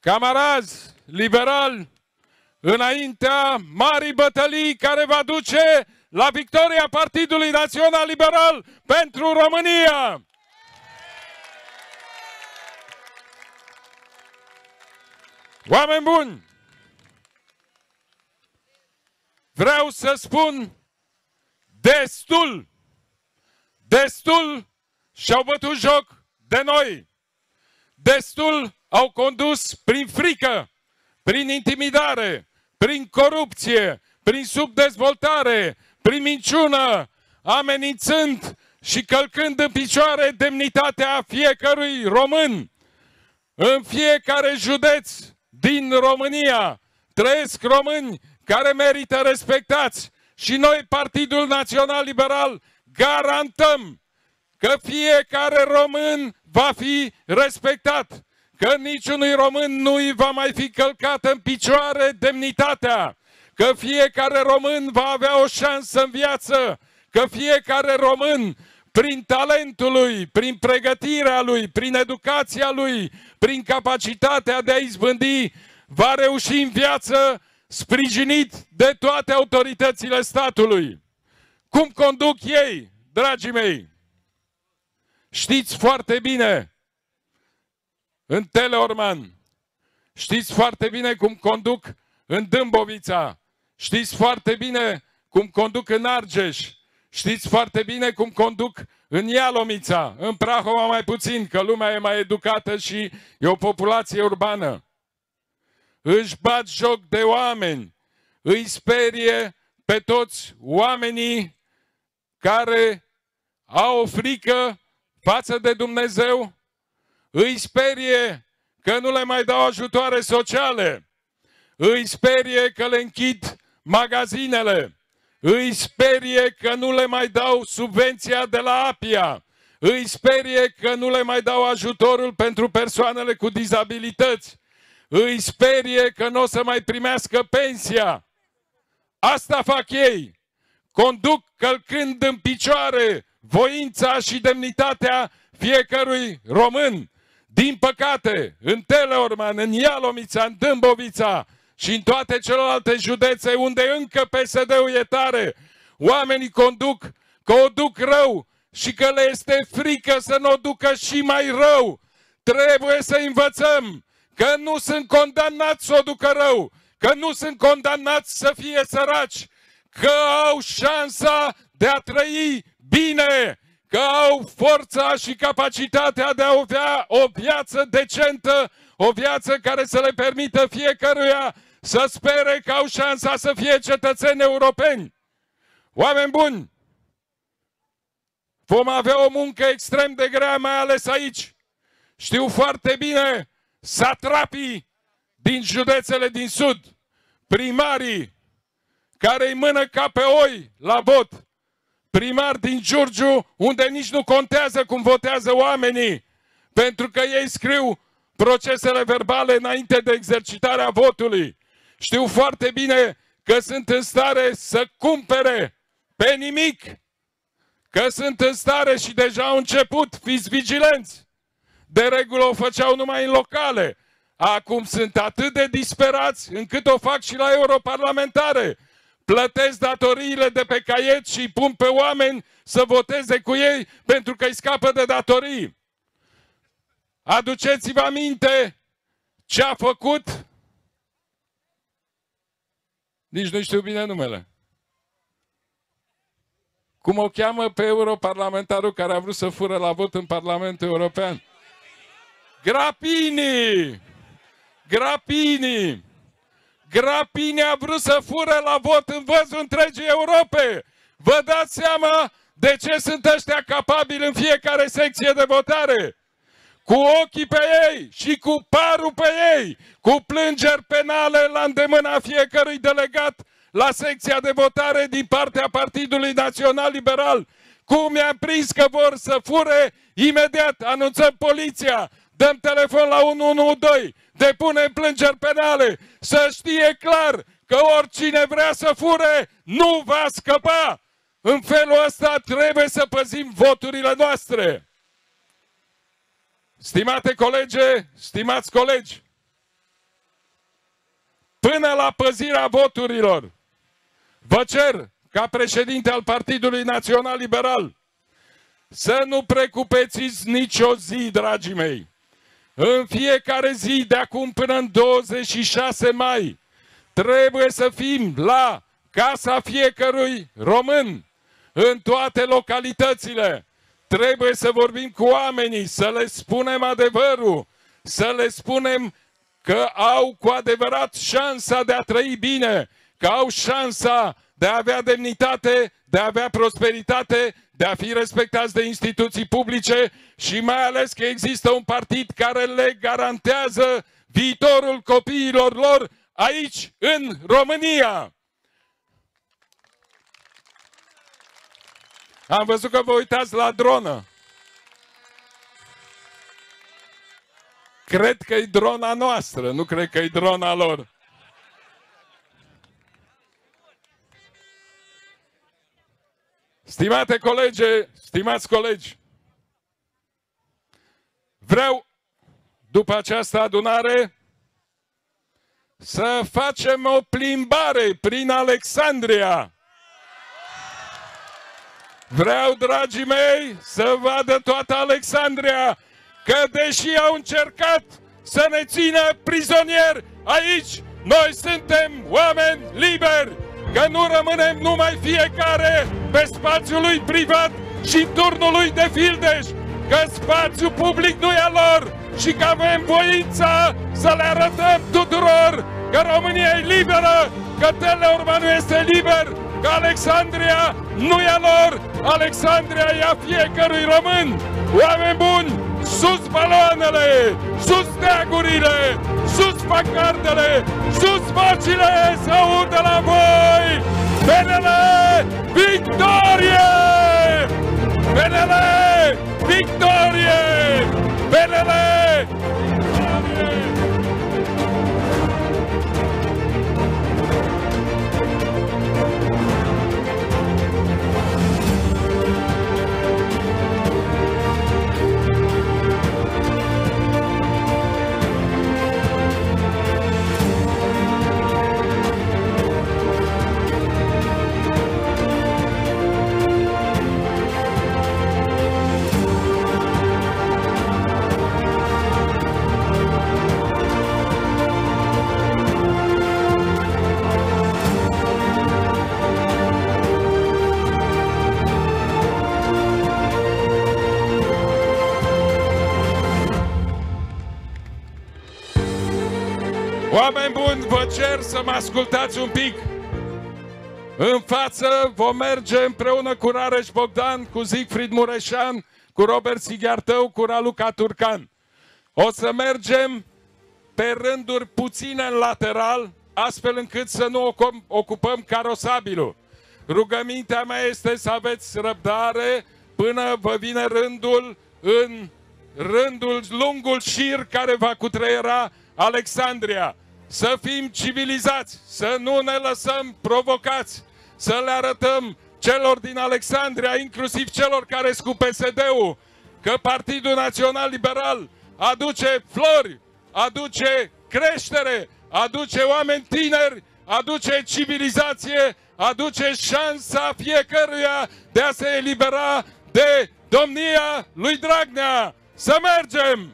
Camarazi liberali, înaintea marii bătălii care va duce la victoria Partidului Național Liberal pentru România. Oameni buni, vreau să spun destul și-au bătut joc de noi. Destul au condus prin frică, prin intimidare, prin corupție, prin subdezvoltare, prin minciună, amenințând și călcând în picioare demnitatea fiecărui român. În fiecare județ din România trăiesc români care merită respectați și noi, Partidul Național Liberal, garantăm că fiecare român va fi respectat, că niciunui român nu îi va mai fi călcată în picioare demnitatea, că fiecare român va avea o șansă în viață, că fiecare român, prin talentul lui, prin pregătirea lui, prin educația lui, prin capacitatea de a izbândi, va reuși în viață, sprijinit de toate autoritățile statului. Cum conduc ei, dragii mei? Știți foarte bine în Teleorman, știți foarte bine cum conduc în Dâmbovița, știți foarte bine cum conduc în Argeș, știți foarte bine cum conduc în Ialomița, în Prahova mai puțin, că lumea e mai educată și e o populație urbană. Își bat joc de oameni, îi sperie pe toți oamenii care au o frică față de Dumnezeu, îi sperie că nu le mai dau ajutoare sociale, îi sperie că le închid magazinele, îi sperie că nu le mai dau subvenția de la APIA, îi sperie că nu le mai dau ajutorul pentru persoanele cu dizabilități, îi sperie că nu o să mai primească pensia. Asta fac ei. Conduc călcând în picioare voința și demnitatea fiecărui român. Din păcate, în Teleorman, în Ialomița, în Dâmbovița și în toate celelalte județe unde încă PSD-ul e tare, oamenii conduc că o duc rău și că le este frică să nu o ducă și mai rău. Trebuie să învățăm că nu sunt condamnați să o ducă rău, că nu sunt condamnați să fie săraci, că au șansa de a trăi bine, că au forța și capacitatea de a avea o viață decentă, o viață care să le permită fiecăruia să spere că au șansa să fie cetățeni europeni. Oameni buni, vom avea o muncă extrem de grea, mai ales aici. Știu foarte bine satrapii din județele din Sud, primarii care îi mână ca pe oi la vot, primari din Giurgiu, unde nici nu contează cum votează oamenii, pentru că ei scriu procesele verbale înainte de exercitarea votului. Știu foarte bine că sunt în stare să cumpere pe nimic, că sunt în stare și deja au început, fiți vigilenți. De regulă o făceau numai în locale. Acum sunt atât de disperați încât o fac și la europarlamentare. Plătesc datoriile de pe caiet și îi pun pe oameni să voteze cu ei pentru că îi scapă de datorii. Aduceți-vă aminte ce a făcut? Nici nu știu bine numele. Cum o cheamă pe europarlamentarul care a vrut să fură la vot în Parlamentul European? Grapini! Grapini! Grapini a vrut să fură la vot în văzul întregii Europe! Vă dați seama de ce sunt ăștia capabili în fiecare secție de votare? Cu ochii pe ei și cu parul pe ei, cu plângeri penale la îndemâna fiecărui delegat la secția de votare din partea Partidului Național Liberal. Cum i-am prins că vor să fure, imediat anunțăm poliția, dăm telefon la 112, depunem plângeri penale, să știe clar că oricine vrea să fure nu va scăpa. În felul ăsta trebuie să păzim voturile noastre. Stimate colege, stimați colegi, până la păzirea voturilor. Vă cer, ca președinte al Partidului Național Liberal, să nu precupețiți nicio zi, dragii mei. În fiecare zi, de acum până în 26 mai, trebuie să fim la casa fiecărui român, în toate localitățile. Trebuie să vorbim cu oamenii, să le spunem adevărul, să le spunem că au cu adevărat șansa de a trăi bine, că au șansa de a avea demnitate, de a avea prosperitate, de a fi respectați de instituții publice și mai ales că există un partid care le garantează viitorul copiilor lor aici, în România. Am văzut că vă uitați la dronă. Cred că e drona noastră, nu cred că e drona lor. Stimate colege, stimați colegi, vreau, după această adunare, să facem o plimbare prin Alexandria. Vreau, dragii mei, să vadă toată Alexandria că, deși au încercat să ne țină prizonieri aici, noi suntem oameni liberi, că nu rămânem numai fiecare pe spațiul lui privat și în turnul lui de fildeș, că spațiul public nu e al lor și că avem voința să le arătăm tuturor că România e liberă, că Teleorman nu este liber, că Alexandria nu e a lor, Alexandria e a fiecărui român. Oameni buni, sus baloanele, sus steagurile, sus pancardele, sus vocile, să audă la voi! PNL, victorie! PNL, victorie! PNL, victorie! Oameni buni, vă cer să mă ascultați un pic. În față vom merge împreună cu Rareș Bogdan, cu Siegfried Mureșan, cu Robert Sighiartău, cu Raluca Turcan. O să mergem pe rânduri puține în lateral, astfel încât să nu ocupăm carosabilul. Rugămintea mea este să aveți răbdare până vă vine rândul în lungul șir care va cutreiera Alexandria. Să fim civilizați, să nu ne lăsăm provocați, să le arătăm celor din Alexandria, inclusiv celor care sunt cu PSD-ul, că Partidul Național Liberal aduce flori, aduce creștere, aduce oameni tineri, aduce civilizație, aduce șansa fiecăruia de a se elibera de domnia lui Dragnea. Să mergem!